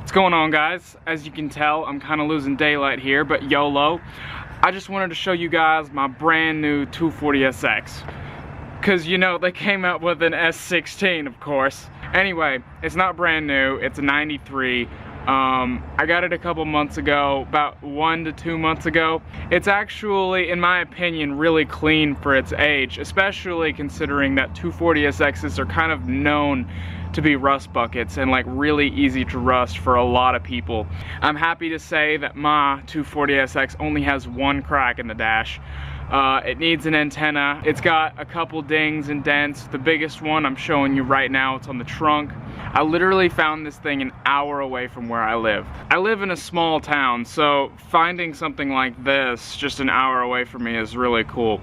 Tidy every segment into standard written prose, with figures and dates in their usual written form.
What's going on, guys? As you can tell, I'm kind of losing daylight here, but YOLO. I just wanted to show you guys my brand new 240sx. Cause you know, they came out with an S16, of course. Anyway, it's not brand new, it's a 93. I got it a couple months ago, about 1 to 2 months ago. It's actually, in my opinion, really clean for its age, especially considering that 240sx's are kind of known to be rust buckets and like really easy to rust for a lot of people. I'm happy to say that my 240sx only has one crack in the dash. It needs an antenna. It's got a couple dings and dents. The biggest one I'm showing you right now, it's on the trunk. I literally found this thing an hour away from where I live. I live in a small town, so finding something like this just an hour away from me is really cool.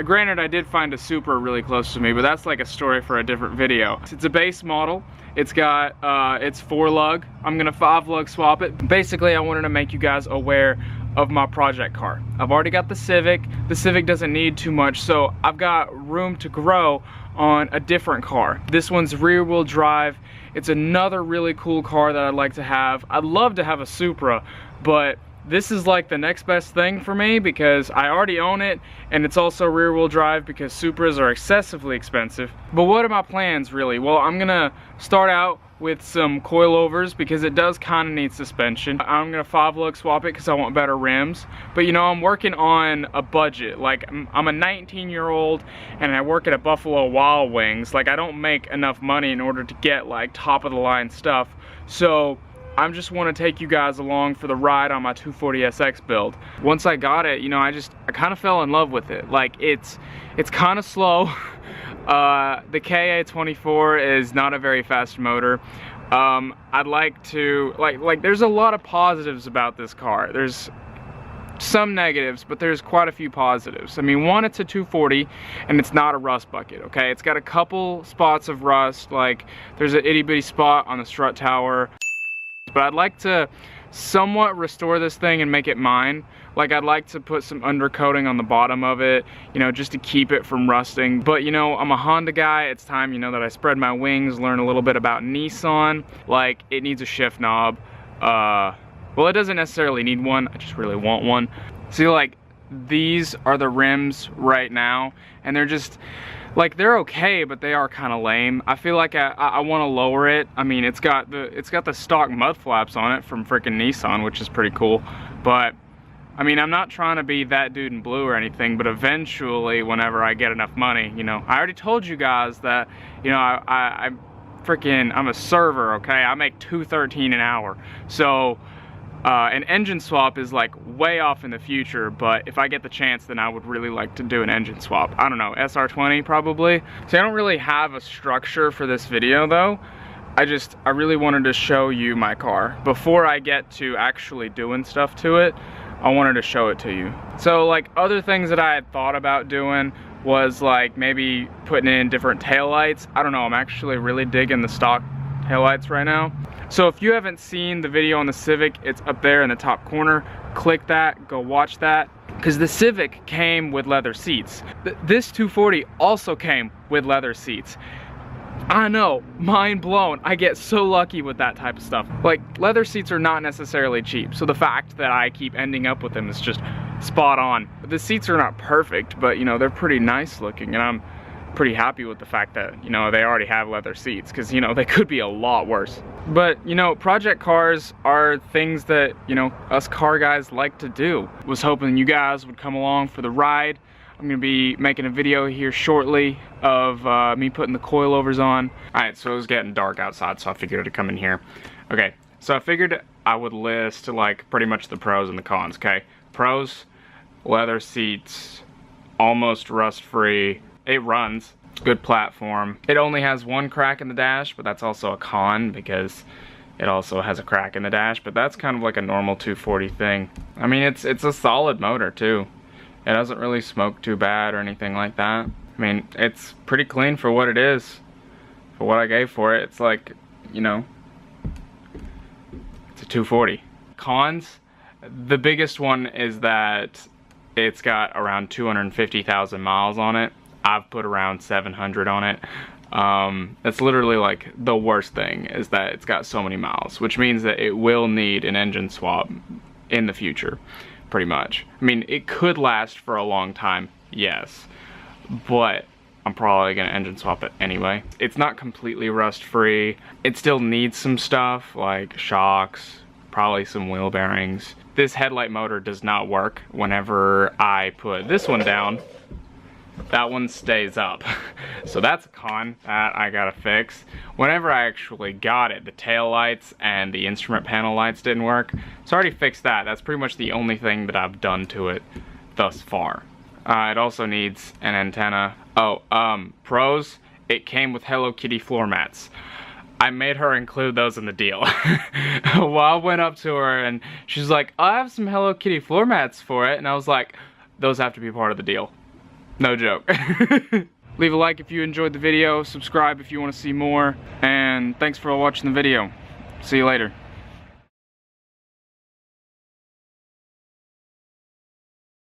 Granted, I did find a Supra really close to me, but that's like a story for a different video. It's a base model. It's got, it's 4-lug. I'm gonna 5-lug swap it. Basically, I wanted to make you guys aware of my project car. I've already got the Civic. The Civic doesn't need too much, so I've got room to grow on a different car. This one's rear-wheel drive. It's another really cool car that I'd like to have. I'd love to have a Supra, but this is like the next best thing for me because I already own it, and it's also rear-wheel drive because Supras are excessively expensive. But what are my plans really? Well, I'm gonna start out with some coilovers because it does kind of need suspension. I'm gonna 5-lug swap it because I want better rims. But you know, I'm working on a budget. Like, I'm a 19-year-old and I work at a Buffalo Wild Wings. Like, I don't make enough money in order to get like top of the line stuff. So I just want to take you guys along for the ride on my 240sx build. Once I got it, you know, I kind of fell in love with it. Like, it's kind of slow. The KA24 is not a very fast motor. I'd like to, like there's a lot of positives about this car. There's some negatives, but there's quite a few positives. I mean, one, it's a 240 and it's not a rust bucket, okay? It's got a couple spots of rust, like there's an itty bitty spot on the strut tower. But I'd like to somewhat restore this thing and make it mine. Like, I'd like to put some undercoating on the bottom of it, you know, just to keep it from rusting. But you know, I'm a Honda guy. It's time, you know, that I spread my wings, learn a little bit about Nissan. Like, it needs a shift knob. Well, it doesn't necessarily need one. I just really want one. See, like, these are the rims right now, and they're just, like, they're okay, but they are kind of lame. I feel like I want to lower it. I mean, it's got the stock mud flaps on it from freaking Nissan, which is pretty cool. But I mean, I'm not trying to be that dude in blue or anything, but eventually, whenever I get enough money, you know, I already told you guys that, you know, I'm a server, okay? I make $213 an hour. So an engine swap is like way off in the future, but if I get the chance, then I would really like to do an engine swap. I don't know, SR20 probably. So I don't really have a structure for this video though. I really wanted to show you my car. Before I get to actually doing stuff to it, I wanted to show it to you. So like, other things that I had thought about doing was like maybe putting in different taillights. I don't know, I'm actually really digging the stock taillights right now. So if you haven't seen the video on the Civic, it's up there in the top corner. Click that, go watch that. Because the Civic came with leather seats. This 240 also came with leather seats. I know, mind blown. I get so lucky with that type of stuff. Like, leather seats are not necessarily cheap, so the fact that I keep ending up with them is just spot on. The seats are not perfect, but you know, they're pretty nice looking, and I'm pretty happy with the fact that, you know, they already have leather seats, because, you know, they could be a lot worse. But, you know, project cars are things that, you know, us car guys like to do. Was hoping you guys would come along for the ride. I'm gonna be making a video here shortly of me putting the coilovers on. Alright, so it was getting dark outside, so I figured to come in here. Okay, so I figured I would list like pretty much the pros and the cons, okay? Pros, leather seats, almost rust-free. It runs, good platform. It only has one crack in the dash, but that's also a con because it also has a crack in the dash, but that's kind of like a normal 240 thing. I mean, it's a solid motor too. It doesn't really smoke too bad or anything like that. I mean, it's pretty clean for what it is. For what I gave for it, it's like, you know, it's a 240. Cons, the biggest one is that it's got around 250,000 miles on it. I've put around 700 on it. That's literally like the worst thing, is that it's got so many miles, which means that it will need an engine swap in the future, pretty much. I mean, it could last for a long time, yes, but I'm probably gonna engine swap it anyway. It's not completely rust free. It still needs some stuff like shocks, probably some wheel bearings. This headlight motor does not work whenever I put this one down. That one stays up. So that's a con that I gotta fix. Whenever I actually got it, the tail lights and the instrument panel lights didn't work. So I already fixed that. That's pretty much the only thing that I've done to it thus far. It also needs an antenna. Oh, pros, it came with Hello Kitty floor mats. I made her include those in the deal. Well, I went up to her and she's like, I have some Hello Kitty floor mats for it. And I was like, those have to be part of the deal. No joke. Leave a like if you enjoyed the video, subscribe if you want to see more, and thanks for watching the video. See you later.